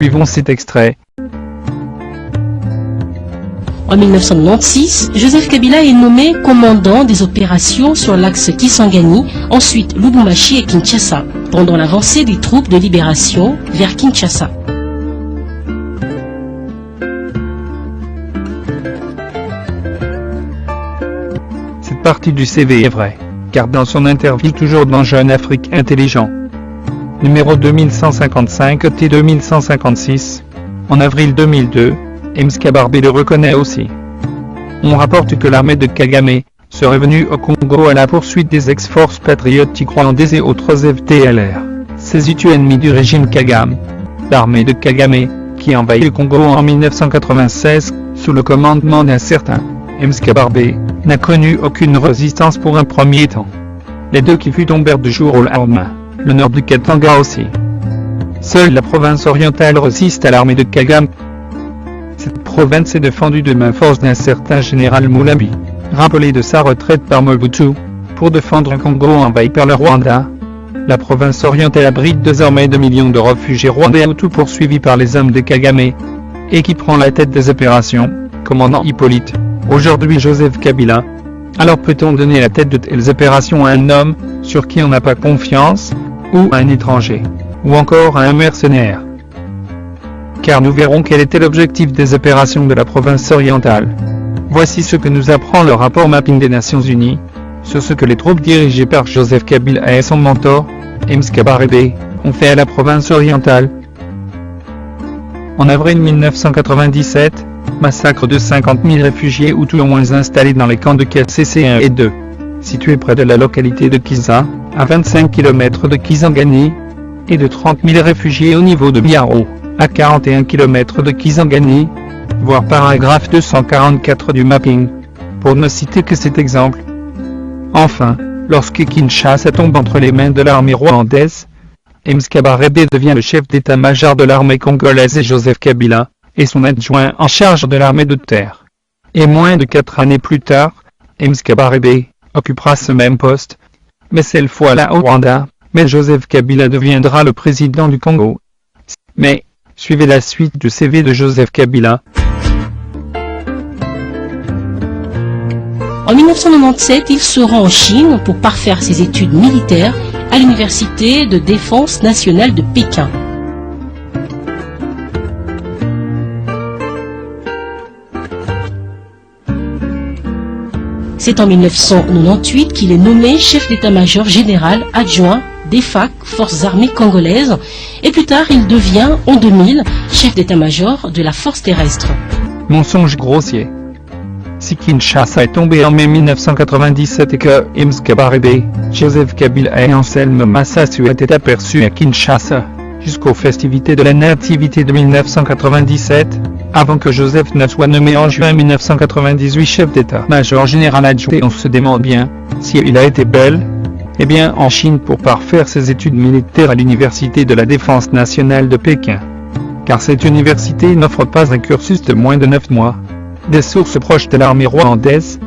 Suivons cet extrait. En 1996, Joseph Kabila est nommé commandant des opérations sur l'axe Kisangani, ensuite Lubumbashi et Kinshasa, pendant l'avancée des troupes de libération vers Kinshasa. Cette partie du CV est vraie, car dans son interview toujours dans Jeune Afrique Intelligent, numéro 2155T2156, en avril 2002, Mskabarbé le reconnaît aussi. On rapporte que l'armée de Kagame serait venue au Congo à la poursuite des ex-forces patriotiques rwandaises et autres FDLR. Ces ennemis du régime Kagame. L'armée de Kagame, qui envahit le Congo en 1996, sous le commandement d'un certain Mskabarbé, n'a connu aucune résistance pour un premier temps. Les deux qui fut tombèrent du jour au lendemain, le nord du Katanga aussi. Seule la province orientale résiste à l'armée de Kagame. Cette province est défendue de main force d'un certain général Moulambi, rappelé de sa retraite par Mobutu, pour défendre un Congo envahi par le Rwanda. La province orientale abrite désormais 2 millions de réfugiés rwandais tout poursuivis par les hommes de Kagame, et qui prend la tête des opérations, commandant Hippolyte, aujourd'hui Joseph Kabila. Alors peut-on donner la tête de telles opérations à un homme, sur qui on n'a pas confiance, ou à un étranger, ou encore à un mercenaire? Car nous verrons quel était l'objectif des opérations de la province orientale. Voici ce que nous apprend le rapport Mapping des Nations Unies, sur ce que les troupes dirigées par Joseph Kabila et son mentor, Mskabarbé, ont fait à la province orientale. En avril 1997, massacre de 50 000 réfugiés ou tout au moins installés dans les camps de KCC 1 et 2, situés près de la localité de Kiza, à 25 km de Kisangani, et de 30 000 réfugiés au niveau de Biaro, à 41 km de Kisangani, voir paragraphe 244 du mapping, pour ne citer que cet exemple. Enfin, lorsque Kinshasa tombe entre les mains de l'armée rwandaise, Mskabarbé devient le chef d'état-major de l'armée congolaise et Joseph Kabila, et son adjoint en charge de l'armée de terre. Et moins de 4 années plus tard, Mskabarbé occupera ce même poste, mais cette fois-là au Rwanda, mais Joseph Kabila deviendra le président du Congo. Mais, suivez la suite du CV de Joseph Kabila. En 1997, il se rend en Chine pour parfaire ses études militaires à l'Université de défense nationale de Pékin. C'est en 1998 qu'il est nommé chef d'état-major général adjoint des FAC, Forces armées congolaises, et plus tard il devient, en 2000, chef d'état-major de la force terrestre. Mensonge grossier. Si Kinshasa est tombé en mai 1997 et que Mskabarbé, Joseph Kabila et Anselme Massasu étaient aperçus à Kinshasa, jusqu'aux festivités de la Nativité de 1997, avant que Joseph ne soit nommé en juin 1998 chef d'état-major général adjoint, on se demande bien si il a été bel et bien en Chine pour parfaire ses études militaires à l'Université de la Défense nationale de Pékin. Car cette université n'offre pas un cursus de moins de 9 mois. Des sources proches de l'armée rwandaise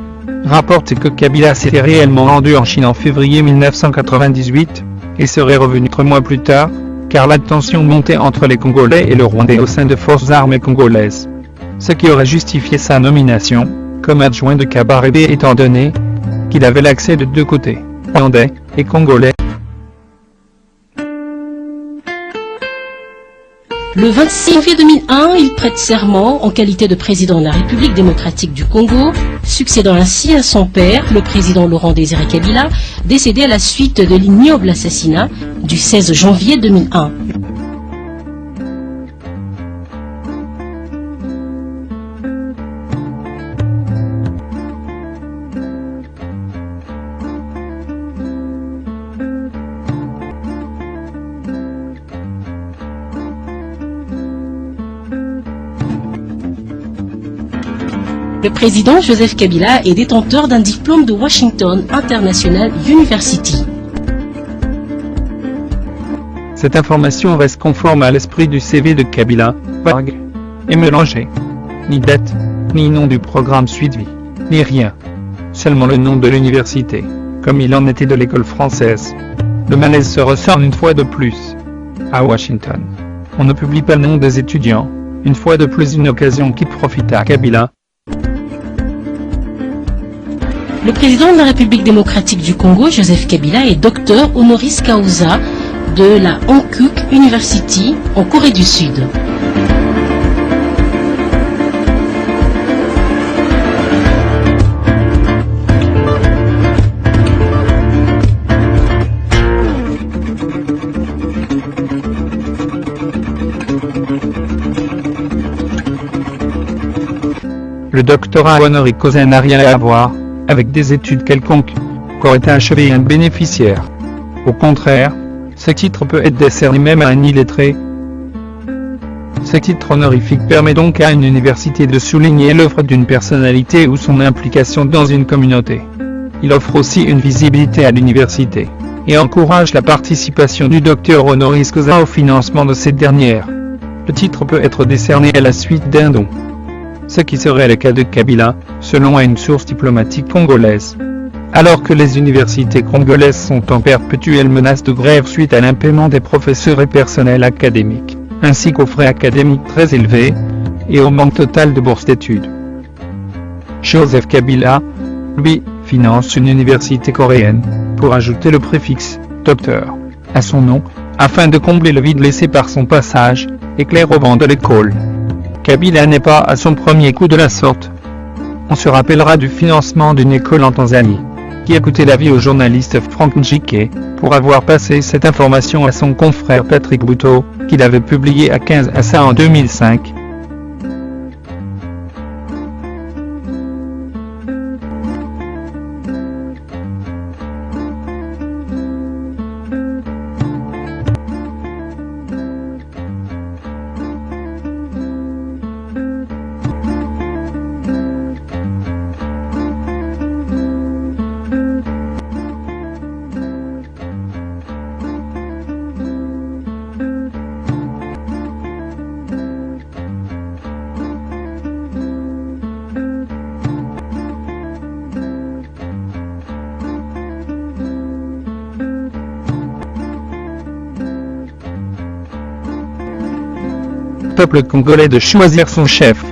rapportent que Kabila s'était réellement rendu en Chine en février 1998 et serait revenu 3 mois plus tard, car la tension montait entre les Congolais et le Rwandais au sein de forces armées congolaises. Ce qui aurait justifié sa nomination comme adjoint de Kabarbé étant donné qu'il avait l'accès de deux côtés, Rwandais et Congolais. Le 26 janvier 2001, il prête serment en qualité de président de la République démocratique du Congo, succédant ainsi à son père, le président Laurent Désiré Kabila, décédé à la suite de l'ignoble assassinat du 16 janvier 2001. Le président Joseph Kabila est détenteur d'un diplôme de Washington International University. Cette information reste conforme à l'esprit du CV de Kabila, vague et mélangée. Ni date, ni nom du programme suivi, ni rien. Seulement le nom de l'université, comme il en était de l'école française. Le malaise se ressort une fois de plus. À Washington. On ne publie pas le nom des étudiants, une fois de plus une occasion qui profite à Kabila. Le président de la République démocratique du Congo, Joseph Kabila, est docteur honoris causa de la Hankook University en Corée du Sud. Le doctorat honoris causa n'a rien à voir avec des études quelconques qu'aurait achevé un bénéficiaire. Au contraire, ce titre peut être décerné même à un illettré. Ce titre honorifique permet donc à une université de souligner l'œuvre d'une personnalité ou son implication dans une communauté. Il offre aussi une visibilité à l'université et encourage la participation du docteur honoris causa au financement de cette dernière. Le titre peut être décerné à la suite d'un don. Ce qui serait le cas de Kabila, selon une source diplomatique congolaise. Alors que les universités congolaises sont en perpétuelle menace de grève suite à l'impaiement des professeurs et personnels académiques, ainsi qu'aux frais académiques très élevés, et au manque total de bourses d'études. Joseph Kabila, lui, finance une université coréenne, pour ajouter le préfixe « docteur » à son nom, afin de combler le vide laissé par son passage, éclair au vent de l'école. Kabila n'est pas à son premier coup de la sorte. On se rappellera du financement d'une école en Tanzanie, qui a coûté la vie au journaliste Frank Njike, pour avoir passé cette information à son confrère Patrick Bouteau, qu'il avait publié à 15 à ça en 2005. Peuple congolais de choisir son chef.